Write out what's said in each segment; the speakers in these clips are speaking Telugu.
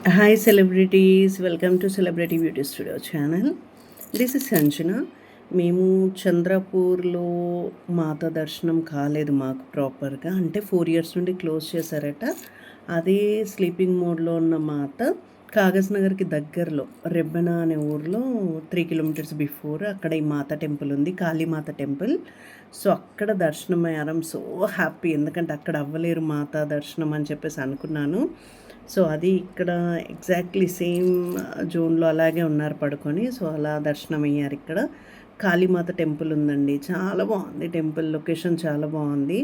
Hi celebrities, welcome to Celebrity Beauty Studio channel. This is Sanjana. మేము చంద్రపూర్లో మాత దర్శనం కాలేదు మాకు ప్రాపర్గా, అంటే 4 years నుండి క్లోజ్ చేశారట. అదే స్లీపింగ్ మోడ్లో ఉన్న మాత కాగజ్ నగర్కి దగ్గరలో రెబ్బెన అనే ఊర్లో 3 kilometers బిఫోర్ అక్కడ ఈ మాత టెంపుల్ ఉంది, కాళీమాత టెంపుల్. సో అక్కడ దర్శనం అయ్యారం. సో హ్యాపీ, ఎందుకంటే అక్కడ అవ్వలేరు మాత దర్శనం అని చెప్పేసి అనుకున్నాను. సో అది ఇక్కడ ఎగ్జాక్ట్లీ సేమ్ జోన్లో అలాగే ఉన్నారు పడుకొని. సో అలా దర్శనం అయ్యారు. ఇక్కడ కాళీమాత టెంపుల్ ఉందండి, చాలా బాగుంది టెంపుల్, లొకేషన్ చాలా బాగుంది.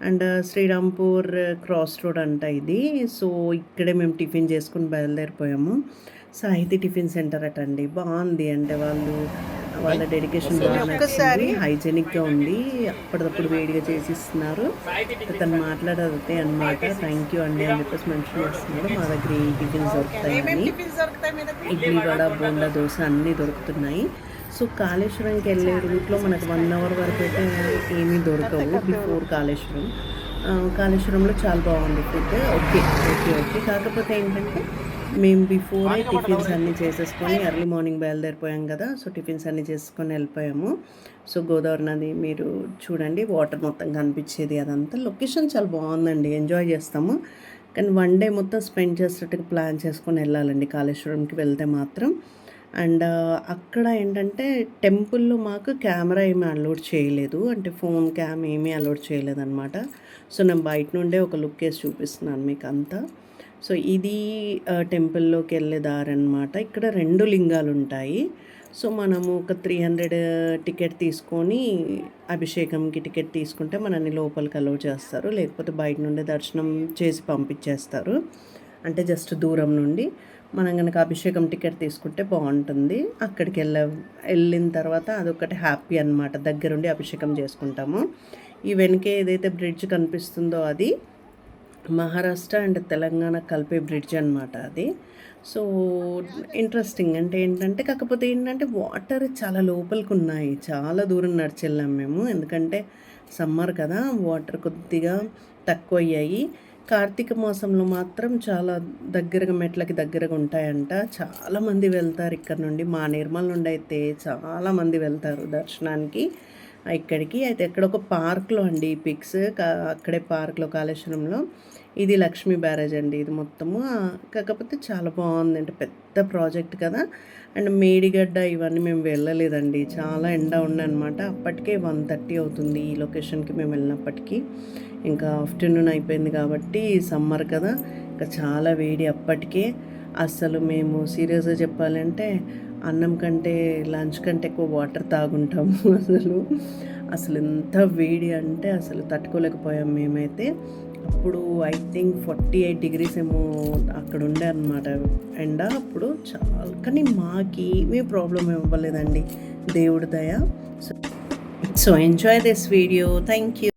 అండ్ శ్రీరాంపూర్ క్రాస్ రోడ్ అంట ఇది. సో ఇక్కడే మేము టిఫిన్ చేసుకుని బయలుదేరిపోయాము. సాహితీ టిఫిన్ సెంటర్ అటండి, బాగుంది. అంటే వాళ్ళ డెడికేషన్ బాగా నచ్చింది, హైజెనిక్గా ఉంది, అప్పటికప్పుడు వేడిగా చేసి ఇస్తున్నారు. తను మాట్లాడదే అనమాట, థ్యాంక్ యూ అండి అని చెప్పేసి మెన్షన్ చేస్తున్నాడు. మా దగ్గర ఈ టిఫిన్స్ దొరుకుతాయని, ఇడ్లీ వడ బోండా దోశ అన్నీ దొరుకుతున్నాయి. సో కాళేశ్వరంకి వెళ్ళే రూట్లో మనకు 1 hour వరకు అయితే ఏమీ దొరకవు బిఫోర్ కాళేశ్వరం. కాళేశ్వరంలో చాలా బాగుంది ఫుడ్. ఓకే ఓకే ఓకే కాకపోతే ఏంటంటే మేము బిఫోరే టిఫిన్స్ అన్నీ చేసేసుకొని ఎర్లీ మార్నింగ్ బయలుదేరిపోయాం కదా. సో టిఫిన్స్ అన్నీ చేసుకొని వెళ్ళిపోయాము. సో గోదావరి నది మీరు చూడండి, వాటర్ మొత్తం కనిపించేది, అదంతా లొకేషన్ చాలా బాగుందండి, ఎంజాయ్ చేస్తాము. కానీ 1 day మొత్తం స్పెండ్ చేసేటట్టుగా ప్లాన్ చేసుకొని వెళ్ళాలండి కాళేశ్వరంకి వెళ్తే మాత్రం. అండ్ అక్కడ ఏంటంటే టెంపుల్లో మాకు కెమెరా ఏమీ అలౌడ్ చేయలేదు, అంటే ఫోన్ క్యామ్ ఏమీ అలౌడ్ చేయలేదన్నమాట. సో నేను బయట నుండే ఒక లుక్ వేసి చూపిస్తున్నాను మీకు అంతా. సో ఇది టెంపుల్లోకి వెళ్ళే దారి అనమాట. ఇక్కడ 2 లింగాలు ఉంటాయి. సో మనము ఒక 300 టికెట్ తీసుకొని అభిషేకంకి టికెట్ తీసుకుంటే మనల్ని లోపలికి అలౌ చేస్తారు, లేకపోతే బయట నుండి దర్శనం చేసి పంపించేస్తారు. అంటే జస్ట్ దూరం నుండి మనం కనుక అభిషేకం టికెట్ తీసుకుంటే బాగుంటుంది. అక్కడికి వెళ్ళిన తర్వాత అదొకటి హ్యాపీ అనమాట, దగ్గరుండి అభిషేకం చేసుకుంటాము. ఈ వెనకే ఏదైతే బ్రిడ్జ్ కనిపిస్తుందో అది మహారాష్ట్ర అండ్ తెలంగాణ కలిపే బ్రిడ్జ్ అనమాట అది. సో ఇంట్రెస్టింగ్ అంటే ఏంటంటే, కాకపోతే ఏంటంటే వాటర్ చాలా లోపలికి ఉన్నాయి, చాలా దూరం నడిచి వెళ్ళాం మేము, ఎందుకంటే సమ్మర్ కదా, వాటర్ కొద్దిగా తక్కువ అయ్యాయి. కార్తీక మాసంలో మాత్రం చాలా దగ్గరగా మెట్లకి దగ్గరగా ఉంటాయంట, చాలామంది వెళ్తారు ఇక్కడ నుండి. మా నిర్మల్ నుండి అయితే చాలామంది వెళ్తారు దర్శనానికి ఇక్కడికి. అయితే ఎక్కడ ఒక పార్క్లో అండి ఈ పిక్స్, అక్కడే పార్క్లో కాళేశ్వరంలో. ఇది లక్ష్మీ బ్యారేజ్ అండి ఇది మొత్తము. కాకపోతే చాలా బాగుంది, అంటే పెద్ద ప్రాజెక్ట్ కదా. అండ్ మేడిగడ్డ ఇవన్నీ మేము వెళ్ళలేదండి, చాలా ఎండ ఉండనమాట. అప్పటికే 1:30 అవుతుంది ఈ లొకేషన్కి మేము వెళ్ళినప్పటికీ. ఇంకా ఆఫ్టర్నూన్ అయిపోయింది కాబట్టి సమ్మర్ కదా, ఇంకా చాలా వేడి అప్పటికే. అసలు మేము సీరియస్గా చెప్పాలంటే అన్నం కంటే లంచ్ కంటే ఎక్కువ వాటర్ తాగుంటాము. అసలు ఎంత వేడి అంటే అసలు తట్టుకోలేకపోయాం మేమైతే. అప్పుడు ఐ థింక్ 48 degrees ఏమో అక్కడ ఉండే అనమాట ఎండ అప్పుడు చాలా. కానీ మాకేమీ ప్రాబ్లం ఇవ్వలేదండి, దేవుడి దయ. So enjoy this video, thank you.